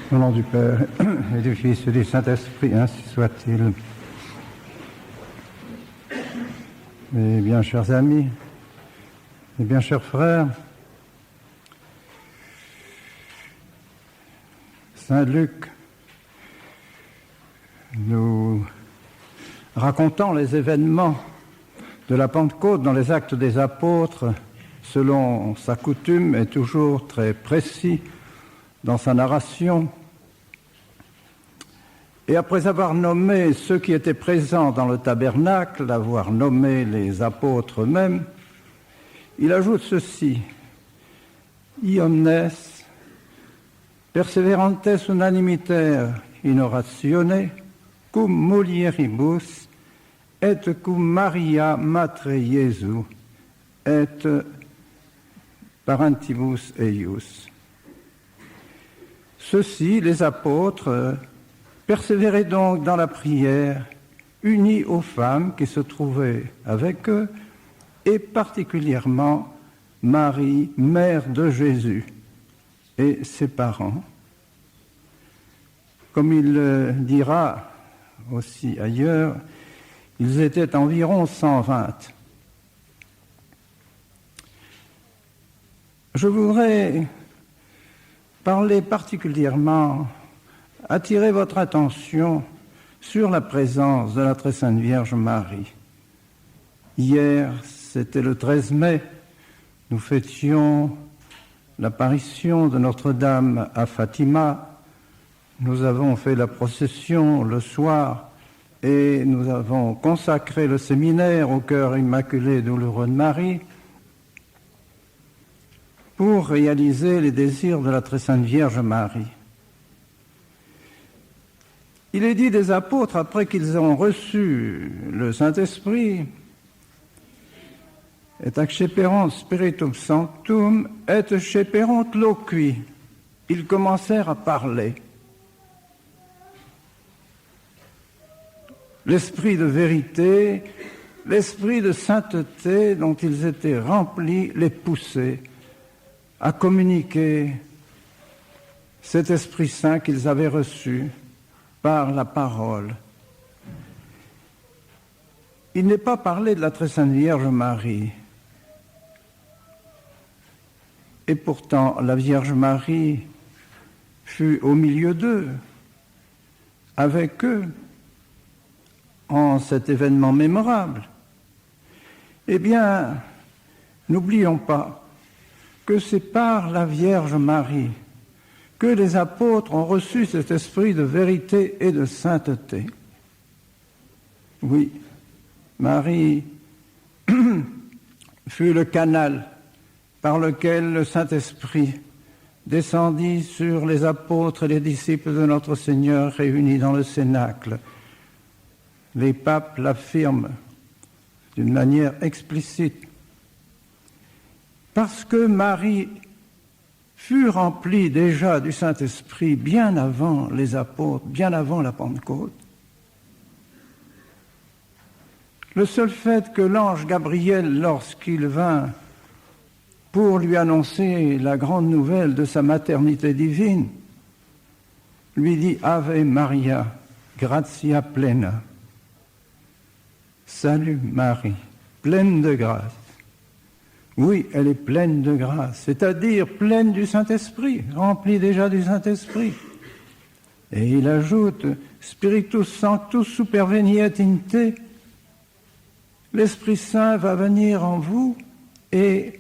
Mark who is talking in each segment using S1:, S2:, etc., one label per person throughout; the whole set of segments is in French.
S1: Au nom du Père et du Fils et du Saint-Esprit, ainsi soit-il. Mes bien chers amis, mes bien chers frères, Saint Luc, nous racontant les événements de la Pentecôte dans les Actes des Apôtres, selon sa coutume, est toujours très précis dans sa narration. Et après avoir nommé ceux qui étaient présents dans le tabernacle, avoir nommé les apôtres eux-mêmes, il ajoute ceci: Iomnes, perseverantes unanimiter in oratione, cum mulieribus, et cum Maria Matre Iesu, et parentibus eius. Ceux-ci, les apôtres, persévéraient donc dans la prière, unis aux femmes qui se trouvaient avec eux, et particulièrement Marie, mère de Jésus, et ses parents. Comme il le dira aussi ailleurs, ils étaient environ 120. Je voudrais parler particulièrement, attirer votre attention sur la présence de la Très Sainte Vierge Marie. Hier, c'était le 13 mai, nous fêtions l'apparition de Notre-Dame à Fatima. Nous avons fait la procession le soir et nous avons consacré le séminaire au cœur immaculé douloureux de Marie pour réaliser les désirs de la Très Sainte Vierge Marie. Il est dit des apôtres, après qu'ils ont reçu le Saint-Esprit, et acceperant spiritum sanctum, et acceperant loqui. Ils commencèrent à parler. L'esprit de vérité, l'esprit de sainteté dont ils étaient remplis les poussait à communiquer cet Esprit Saint qu'ils avaient reçu par la parole. Il n'est pas parlé de la Très Sainte Vierge Marie. Et pourtant, la Vierge Marie fut au milieu d'eux, avec eux, en cet événement mémorable. Eh bien, n'oublions pas que c'est par la Vierge Marie que les apôtres ont reçu cet esprit de vérité et de sainteté. Oui, Marie fut le canal par lequel le Saint-Esprit descendit sur les apôtres et les disciples de notre Seigneur réunis dans le Cénacle. Les papes l'affirment d'une manière explicite. Parce que Marie fut remplie déjà du Saint-Esprit bien avant les apôtres, bien avant la Pentecôte. Le seul fait que l'ange Gabriel, lorsqu'il vint pour lui annoncer la grande nouvelle de sa maternité divine, lui dit « Ave Maria, gratia plena ». Salut Marie, pleine de grâce. Oui, elle est pleine de grâce, c'est-à-dire pleine du Saint-Esprit, remplie déjà du Saint-Esprit. Et il ajoute « Spiritus Sanctus superveniet in te ». L'Esprit Saint va venir en vous et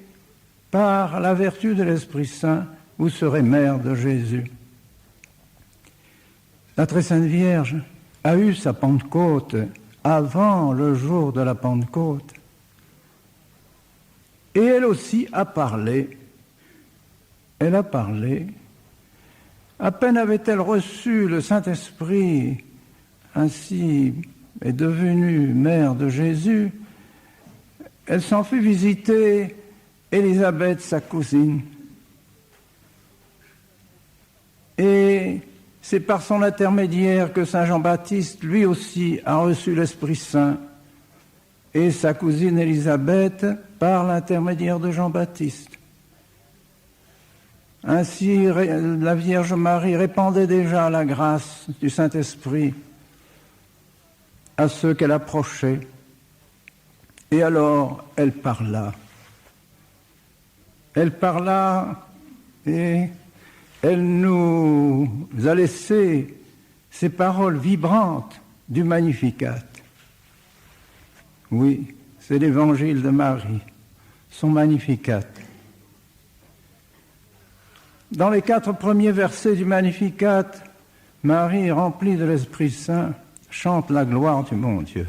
S1: par la vertu de l'Esprit Saint, vous serez mère de Jésus. La Très Sainte Vierge a eu sa Pentecôte avant le jour de la Pentecôte. Et elle aussi a parlé. Elle a parlé. À peine avait-elle reçu le Saint-Esprit, ainsi est devenue mère de Jésus, elle s'en fit visiter Élisabeth, sa cousine. Et c'est par son intermédiaire que Saint Jean-Baptiste, lui aussi, a reçu l'Esprit Saint. Et sa cousine Élisabeth, par l'intermédiaire de Jean-Baptiste. Ainsi, la Vierge Marie répandait déjà la grâce du Saint-Esprit à ceux qu'elle approchait. Et alors, elle parla. Elle parla et elle nous a laissé ces paroles vibrantes du Magnificat. Oui, c'est l'évangile de Marie, son Magnificat. Dans les 4 premiers versets du Magnificat, Marie, remplie de l'Esprit Saint, chante la gloire du bon Dieu.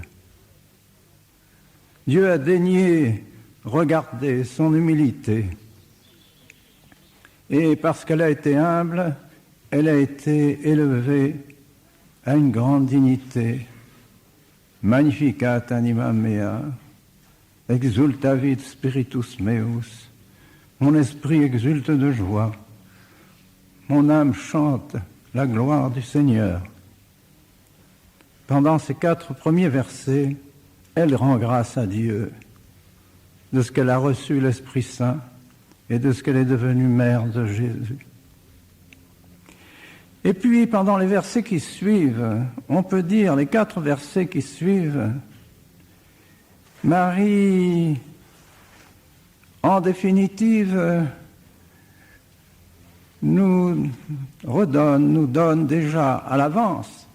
S1: Dieu a daigné regarder son humilité. Et parce qu'elle a été humble, elle a été élevée à une grande dignité. Magnificat anima mea, exultavit spiritus meus. Mon esprit exulte de joie. Mon âme chante la gloire du Seigneur. Pendant ces 4 premiers versets, elle rend grâce à Dieu de ce qu'elle a reçu l'Esprit Saint et de ce qu'elle est devenue mère de Jésus. Et puis, pendant les versets qui suivent, on peut dire, les 4 versets qui suivent, Marie, en définitive, nous donne déjà à l'avance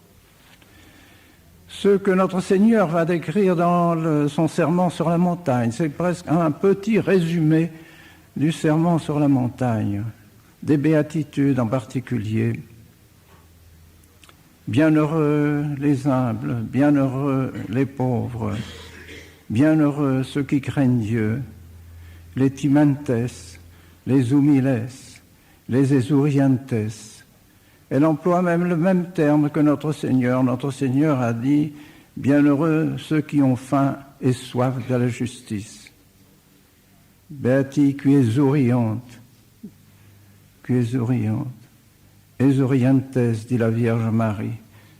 S1: ce que notre Seigneur va décrire dans son sermon sur la montagne. C'est presque un petit résumé du sermon sur la montagne, des béatitudes en particulier. Bienheureux les humbles, bienheureux les pauvres, bienheureux ceux qui craignent Dieu, les timantes, les humiles, les exuriantes. Elle emploie même le même terme que notre Seigneur. Notre Seigneur a dit « Bienheureux ceux qui ont faim et soif de la justice ». Beati qui exuriantes, exuriantes, dit la Vierge Marie.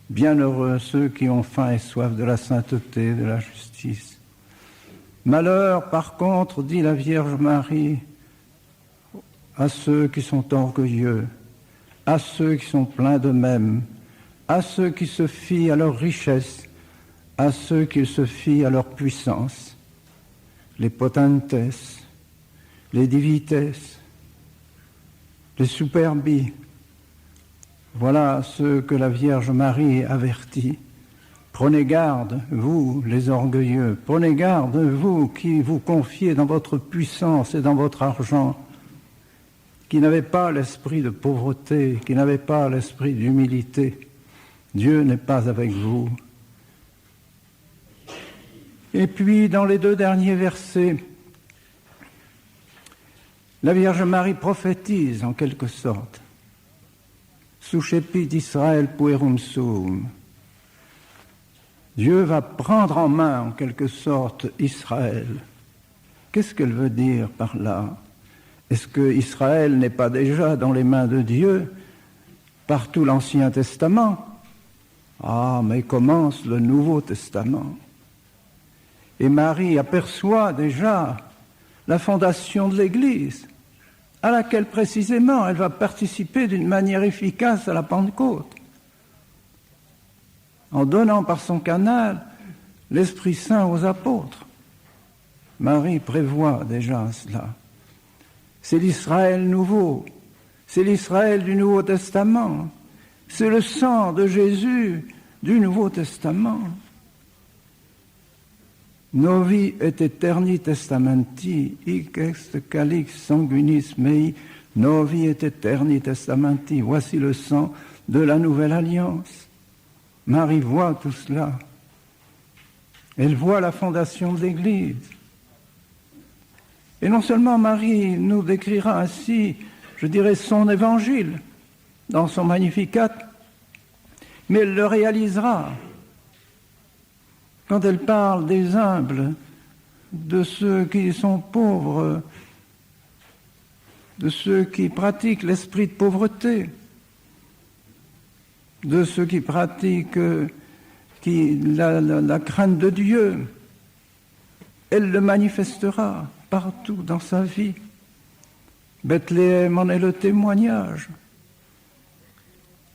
S1: Bienheureux ceux qui ont faim et soif de la sainteté, de la justice. Malheur, par contre, dit la Vierge Marie, à ceux qui sont orgueilleux, à ceux qui sont pleins d'eux-mêmes, à ceux qui se fient à leur richesse, à ceux qui se fient à leur puissance, les potentes, les divites, les superbi. Voilà ce que la Vierge Marie avertit. Prenez garde, vous, les orgueilleux, prenez garde, vous qui vous confiez dans votre puissance et dans votre argent, qui n'avez pas l'esprit de pauvreté, qui n'avez pas l'esprit d'humilité. Dieu n'est pas avec vous. Et puis, dans les 2 derniers versets, la Vierge Marie prophétise en quelque sorte. Suscepit d'Israël puerum suum. Dieu va prendre en main en quelque sorte Israël. Qu'est-ce qu'elle veut dire par là? Est-ce que Israël n'est pas déjà dans les mains de Dieu par tout l'Ancien Testament? Ah, mais commence le Nouveau Testament. Et Marie aperçoit déjà la fondation de l'Église, à laquelle précisément elle va participer d'une manière efficace à la Pentecôte, en donnant par son canal l'Esprit Saint aux apôtres. Marie prévoit déjà cela. C'est l'Israël nouveau, c'est l'Israël du Nouveau Testament, c'est le sang de Jésus du Nouveau Testament. Novi et eterni testamenti, hic est calix sanguinis mei, novi et eterni testamenti. Voici le sang de la nouvelle alliance. Marie voit tout cela. Elle voit la fondation de l'Église. Et non seulement Marie nous décrira ainsi, je dirais, son évangile dans son Magnificat, mais elle le réalisera quand elle parle des humbles, de ceux qui sont pauvres, de ceux qui pratiquent l'esprit de pauvreté, de ceux qui pratiquent la crainte de Dieu. Elle le manifestera partout dans sa vie. Bethléem en est le témoignage.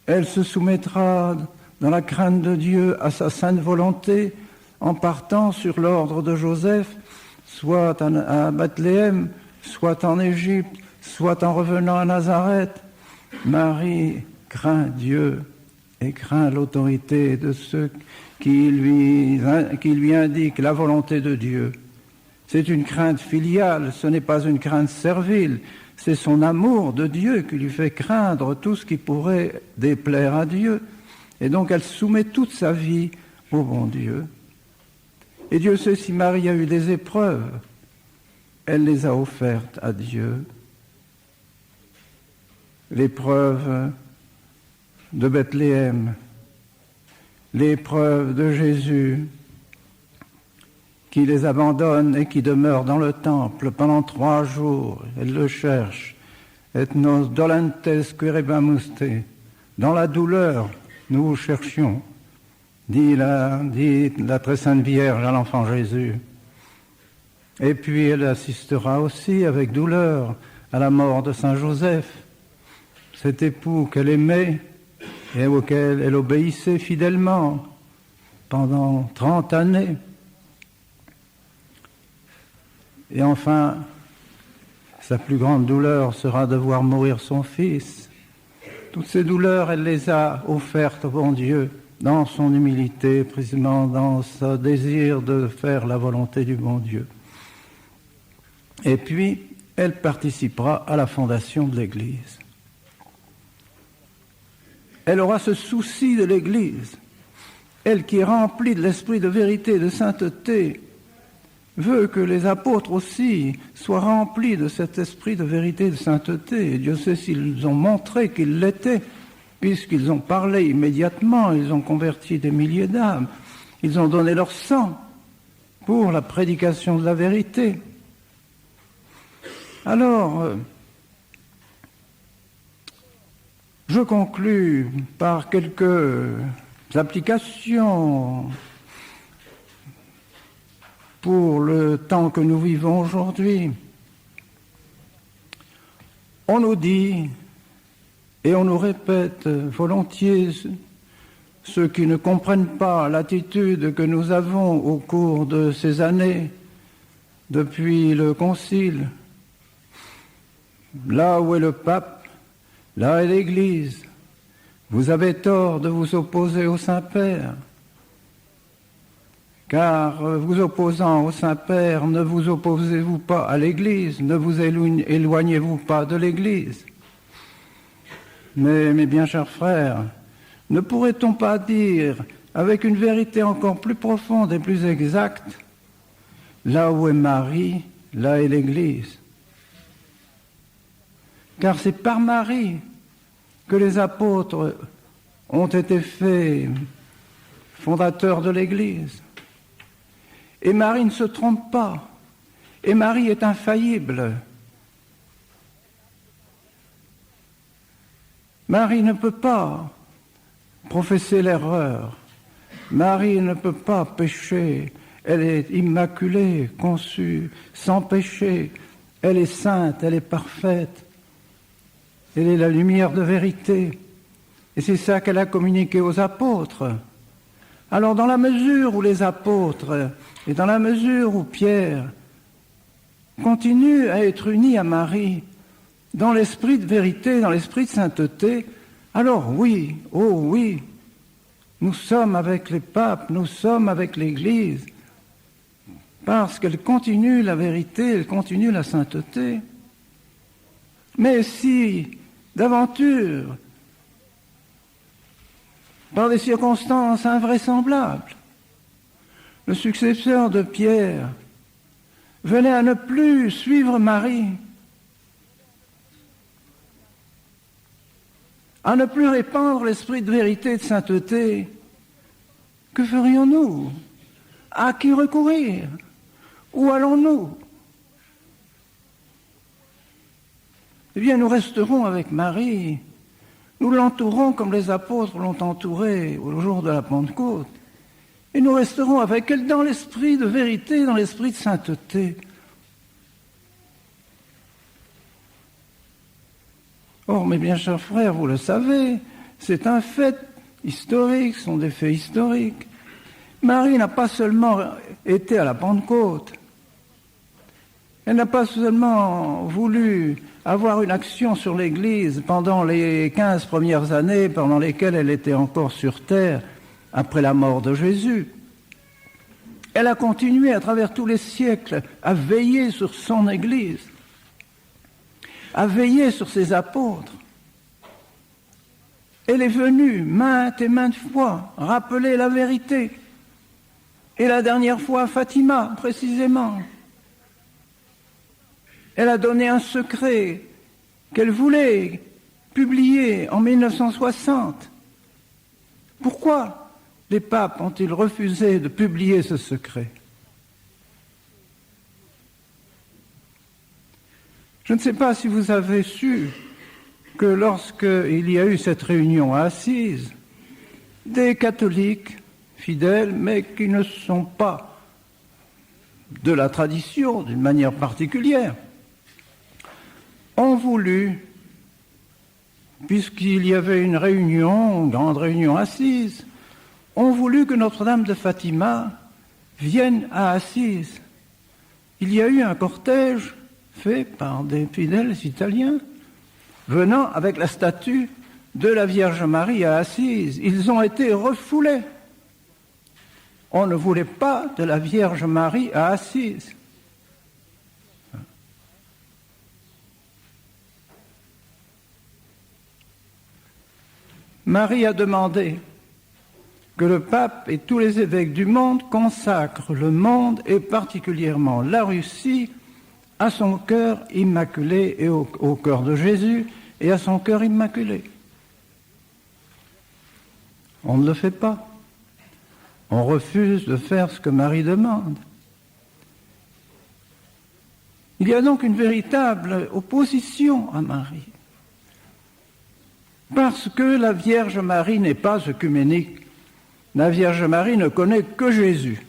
S1: Elle se soumettra dans la crainte de Dieu à sa sainte volonté en partant sur l'ordre de Joseph, soit à Bethléem, soit en Égypte, soit en revenant à Nazareth. Marie craint Dieu et craint l'autorité de ceux qui lui indiquent la volonté de Dieu. C'est une crainte filiale, ce n'est pas une crainte servile, c'est son amour de Dieu qui lui fait craindre tout ce qui pourrait déplaire à Dieu. Et donc elle soumet toute sa vie au bon Dieu. Et Dieu sait si Marie a eu des épreuves, elle les a offertes à Dieu. L'épreuve de Bethléem, l'épreuve de Jésus, qui les abandonne et qui demeure dans le temple pendant 3 jours. Elle le cherche. Et nos dolentes querebamuste. Dans la douleur, nous vous cherchions, dit la très sainte Vierge à l'enfant Jésus. Et puis elle assistera aussi avec douleur à la mort de Saint Joseph, cet époux qu'elle aimait et auquel elle obéissait fidèlement pendant 30 années. Et enfin, sa plus grande douleur sera de voir mourir son fils. Toutes ces douleurs, elle les a offertes au bon Dieu, dans son humilité, précisément dans ce désir de faire la volonté du bon Dieu. Et puis, elle participera à la fondation de l'Église. Elle aura ce souci de l'Église. Elle qui est remplie de l'esprit de vérité et de sainteté, veut que les apôtres aussi soient remplis de cet esprit de vérité et de sainteté. Et Dieu sait s'ils ont montré qu'ils l'étaient, puisqu'ils ont parlé immédiatement, ils ont converti des milliers d'âmes, ils ont donné leur sang pour la prédication de la vérité. Alors, je conclus par quelques applications pour le temps que nous vivons aujourd'hui. On nous dit, et on nous répète volontiers, ceux qui ne comprennent pas l'attitude que nous avons au cours de ces années, depuis le Concile, là où est le pape, là est l'Église. Vous avez tort de vous opposer au Saint-Père. Car vous opposant au Saint-Père, ne vous opposez-vous pas à l'Église, ne vous éloignez-vous pas de l'Église. Mais mes bien chers frères, ne pourrait-on pas dire, avec une vérité encore plus profonde et plus exacte, là où est Marie, là est l'Église. Car c'est par Marie que les apôtres ont été faits fondateurs de l'Église. Et Marie ne se trompe pas. Et Marie est infaillible. Marie ne peut pas professer l'erreur. Marie ne peut pas pécher. Elle est immaculée, conçue, sans péché. Elle est sainte, elle est parfaite. Elle est la lumière de vérité. Et c'est ça qu'elle a communiqué aux apôtres. Alors, dans la mesure où les apôtres et dans la mesure où Pierre continue à être uni à Marie dans l'esprit de vérité, dans l'esprit de sainteté, alors oui, oh oui, nous sommes avec les papes, nous sommes avec l'Église, parce qu'elle continue la vérité, elle continue la sainteté. Mais si, d'aventure, par des circonstances invraisemblables, le successeur de Pierre venait à ne plus suivre Marie, à ne plus répandre l'esprit de vérité et de sainteté, que ferions-nous? À qui recourir? Où allons-nous? Eh bien, nous resterons avec Marie. Nous l'entourons comme les apôtres l'ont entourée au jour de la Pentecôte. Et nous resterons avec elle dans l'esprit de vérité, dans l'esprit de sainteté. Or, mes bien chers frères, vous le savez, c'est un fait historique, ce sont des faits historiques. Marie n'a pas seulement été à la Pentecôte, elle n'a pas seulement voulu avoir une action sur l'Église pendant les 15 premières années pendant lesquelles elle était encore sur terre après la mort de Jésus. Elle a continué à travers tous les siècles à veiller sur son Église, à veiller sur ses apôtres. Elle est venue maintes et maintes fois rappeler la vérité. Et la dernière fois à Fatima, précisément. Elle a donné un secret qu'elle voulait publier en 1960. Pourquoi les papes ont-ils refusé de publier ce secret? Je ne sais pas si vous avez su que lorsqu'il y a eu cette réunion à Assise, des catholiques fidèles, mais qui ne sont pas de la tradition d'une manière particulière, ont voulu, puisqu'il y avait une réunion, une grande réunion assise, ont voulu que Notre-Dame de Fatima vienne à Assise. Il y a eu un cortège fait par des fidèles italiens venant avec la statue de la Vierge Marie à Assise. Ils ont été refoulés. On ne voulait pas de la Vierge Marie à Assise. Marie a demandé que le pape et tous les évêques du monde consacrent le monde et particulièrement la Russie à son cœur immaculé et au cœur de Jésus et à son cœur immaculé. On ne le fait pas. On refuse de faire ce que Marie demande. Il y a donc une véritable opposition à Marie. Parce que la Vierge Marie n'est pas œcuménique. La Vierge Marie ne connaît que Jésus.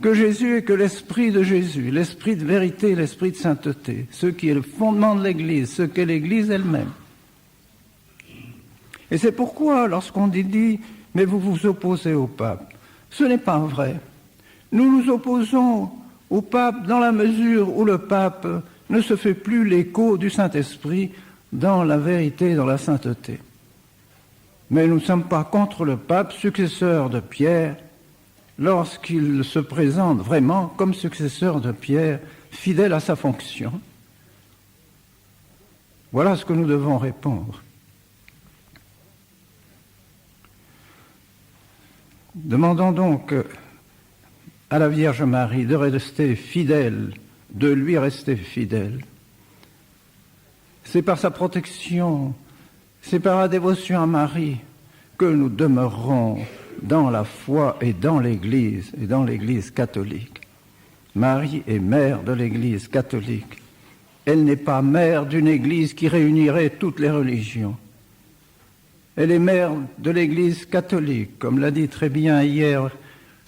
S1: Que Jésus et que l'Esprit de Jésus, l'Esprit de vérité, l'Esprit de sainteté, ce qui est le fondement de l'Église, ce qu'est l'Église elle-même. Et c'est pourquoi, lorsqu'on dit « mais vous vous opposez au pape », ce n'est pas vrai. Nous nous opposons au pape dans la mesure où le pape ne se fait plus l'écho du Saint-Esprit dans la vérité, dans la sainteté. Mais nous ne sommes pas contre le pape, successeur de Pierre, lorsqu'il se présente vraiment comme successeur de Pierre, fidèle à sa fonction. Voilà ce que nous devons répondre. Demandons donc à la Vierge Marie de rester fidèle, de lui rester fidèle. C'est par sa protection, c'est par la dévotion à Marie que nous demeurerons dans la foi et dans l'Église catholique. Marie est mère de l'Église catholique. Elle n'est pas mère d'une Église qui réunirait toutes les religions. Elle est mère de l'Église catholique, comme l'a dit très bien hier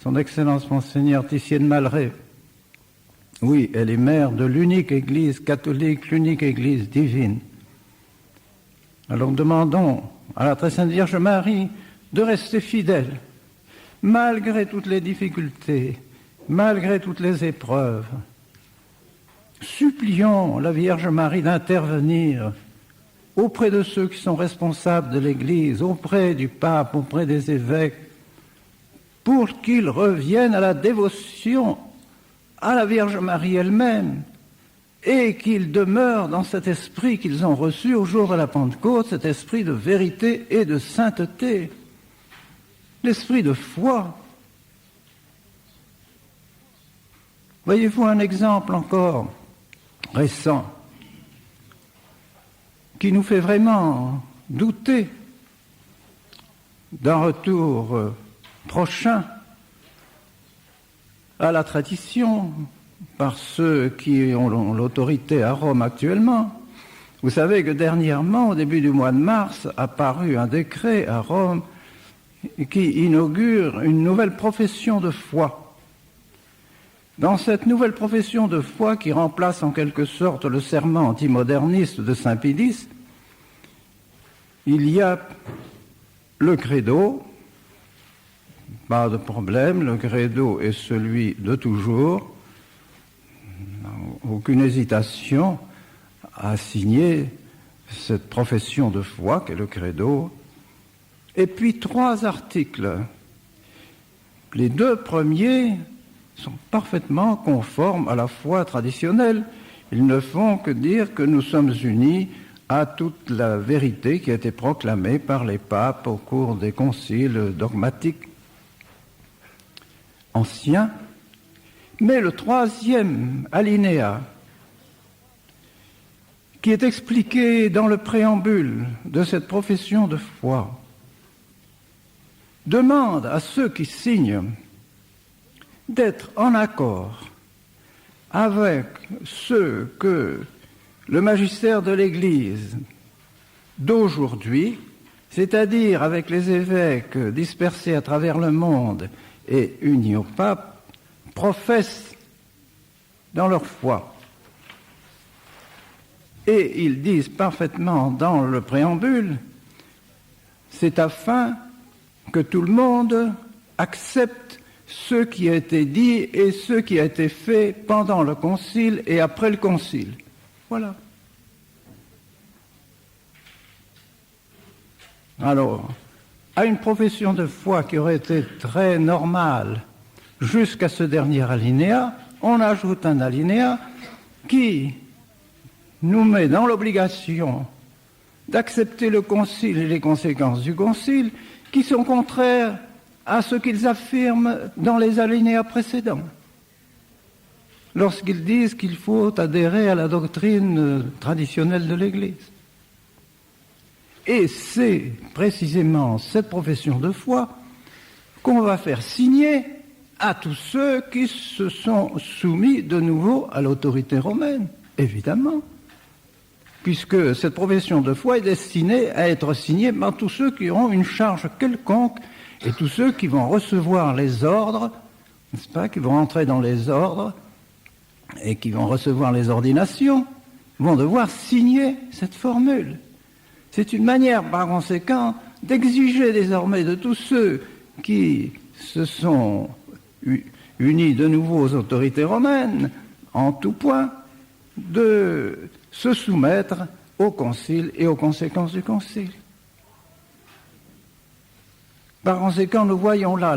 S1: son Excellence Monseigneur Tissier de Malray. Oui, elle est mère de l'unique Église catholique, l'unique Église divine. Alors demandons à la Très Sainte Vierge Marie de rester fidèle, malgré toutes les difficultés, malgré toutes les épreuves. Supplions la Vierge Marie d'intervenir auprès de ceux qui sont responsables de l'Église, auprès du pape, auprès des évêques, pour qu'ils reviennent à la dévotion à la Vierge Marie elle-même et qu'ils demeurent dans cet esprit qu'ils ont reçu au jour de la Pentecôte, cet esprit de vérité et de sainteté, l'esprit de foi. Voyez-vous un exemple encore récent qui nous fait vraiment douter d'un retour prochain à la tradition par ceux qui ont l'autorité à Rome actuellement. Vous savez que dernièrement, au début du mois de mars, a paru un décret à Rome qui inaugure une nouvelle profession de foi. Dans cette nouvelle profession de foi qui remplace en quelque sorte le serment antimoderniste de Saint Pie X, il y a le credo, pas de problème, le credo est celui de toujours, aucune hésitation à signer cette profession de foi qu'est le credo, et puis 3 articles. Les 2 premiers sont parfaitement conformes à la foi traditionnelle. Ils ne font que dire que nous sommes unis à toute la vérité qui a été proclamée par les papes au cours des conciles dogmatiques anciens. Mais le 3e alinéa, qui est expliqué dans le préambule de cette profession de foi, demande à ceux qui signent d'être en accord avec ce que le magistère de l'Église d'aujourd'hui, c'est-à-dire avec les évêques dispersés à travers le monde et unis au pape, professent dans leur foi. Et ils disent parfaitement dans le préambule, c'est afin que tout le monde accepte ce qui a été dit et ce qui a été fait pendant le concile et après le concile. Voilà. Alors, à une profession de foi qui aurait été très normale jusqu'à ce dernier alinéa, on ajoute un alinéa qui nous met dans l'obligation d'accepter le concile et les conséquences du concile qui sont contraires à ce qu'ils affirment dans les alinéas précédents, lorsqu'ils disent qu'il faut adhérer à la doctrine traditionnelle de l'Église. Et c'est précisément cette profession de foi qu'on va faire signer à tous ceux qui se sont soumis de nouveau à l'autorité romaine, évidemment, puisque cette profession de foi est destinée à être signée par tous ceux qui auront une charge quelconque et tous ceux qui vont recevoir les ordres, n'est-ce pas, qui vont entrer dans les ordres et qui vont recevoir les ordinations, vont devoir signer cette formule. C'est une manière, par conséquent, d'exiger désormais de tous ceux qui se sont unis de nouveau aux autorités romaines, en tout point, de se soumettre au concile et aux conséquences du concile. Par conséquent, nous voyons là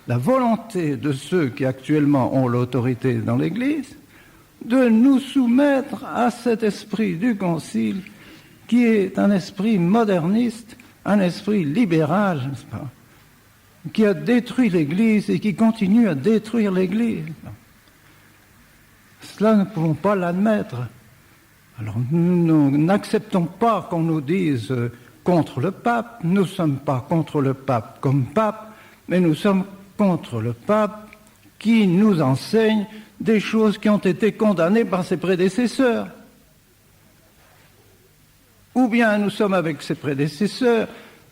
S1: la volonté de ceux qui actuellement ont l'autorité dans l'Église de nous soumettre à cet esprit du concile qui est un esprit moderniste, un esprit libéral, n'est-ce pas, qui a détruit l'Église et qui continue à détruire l'Église. Cela, nous ne pouvons pas l'admettre. Alors, nous n'acceptons pas qu'on nous dise contre le pape. Nous ne sommes pas contre le pape comme pape, mais nous sommes contre le pape qui nous enseigne des choses qui ont été condamnées par ses prédécesseurs. Ou bien nous sommes avec ses prédécesseurs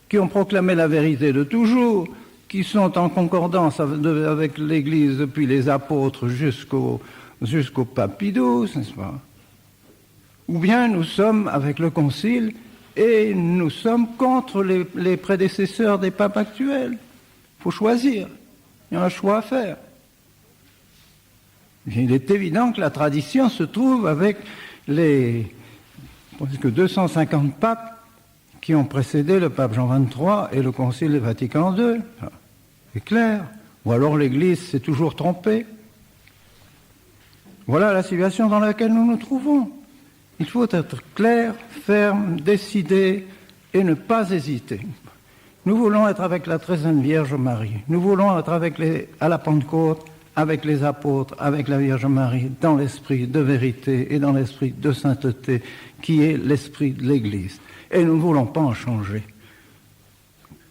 S1: qui ont proclamé la vérité de toujours, qui sont en concordance avec l'Église depuis les apôtres jusqu'au pape Pie XII, n'est-ce pas? Ou bien nous sommes avec le Concile et nous sommes contre les prédécesseurs des papes actuels. Il faut choisir. Il y a un choix à faire. Il est évident que la tradition se trouve avec les presque 250 papes qui ont précédé le pape Jean XXIII et le Concile Vatican II. C'est clair. Ou alors l'Église s'est toujours trompée. Voilà la situation dans laquelle nous nous trouvons. Il faut être clair, ferme, décidé et ne pas hésiter. Nous voulons être avec la très sainte Vierge Marie. Nous voulons être à la Pentecôte, avec les apôtres, avec la Vierge Marie, dans l'esprit de vérité et dans l'esprit de sainteté, qui est l'esprit de l'Église. Et nous ne voulons pas en changer.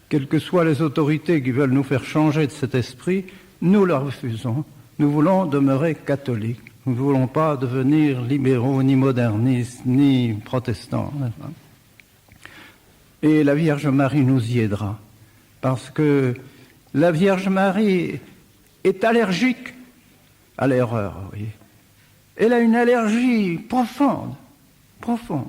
S1: Quelles que soient les autorités qui veulent nous faire changer de cet esprit, nous le refusons. Nous voulons demeurer catholiques. Nous ne voulons pas devenir libéraux, ni modernistes, ni protestants. Et la Vierge Marie nous y aidera. Parce que la Vierge Marie est allergique à l'erreur, vous voyez. Elle a une allergie profonde, profonde.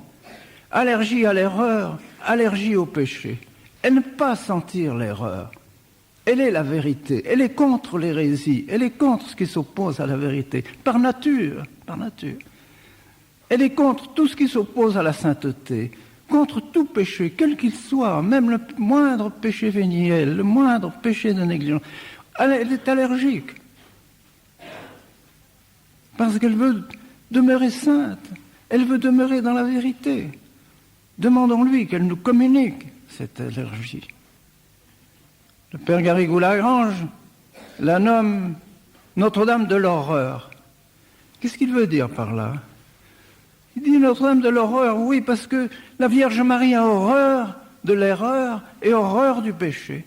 S1: Allergie à l'erreur, allergie au péché. Elle n'aime pas sentir l'erreur. Elle est la vérité. Elle est contre l'hérésie. Elle est contre ce qui s'oppose à la vérité. Par nature, par nature. Elle est contre tout ce qui s'oppose à la sainteté. Contre tout péché, quel qu'il soit, même le moindre péché véniel, le moindre péché de négligence. Elle est allergique. Parce qu'elle veut demeurer sainte. Elle veut demeurer dans la vérité. Demandons-lui qu'elle nous communique cette allergie. Le père Garrigou-Lagrange la nomme Notre-Dame de l'horreur. Qu'est-ce qu'il veut dire par là? Il dit Notre-Dame de l'horreur, oui, parce que la Vierge Marie a horreur de l'erreur et horreur du péché.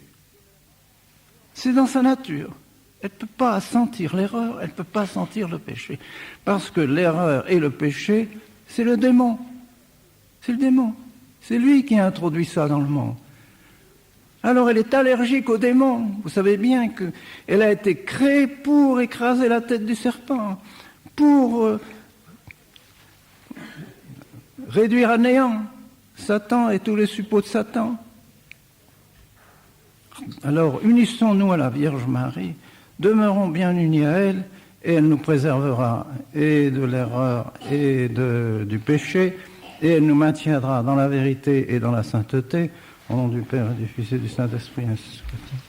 S1: C'est dans sa nature. Elle ne peut pas sentir l'erreur, elle ne peut pas sentir le péché. Parce que l'erreur et le péché, c'est le démon. C'est le démon. C'est lui qui a introduit ça dans le monde. Alors elle est allergique au démon. Vous savez bien qu'elle a été créée pour écraser la tête du serpent, pour réduire à néant Satan et tous les suppôts de Satan. Alors unissons-nous à la Vierge Marie, demeurons bien unis à elle, et elle nous préservera et de l'erreur et du péché, et elle nous maintiendra dans la vérité et dans la sainteté, au nom du Père et du Fils et du Saint-Esprit, ainsi soit-il.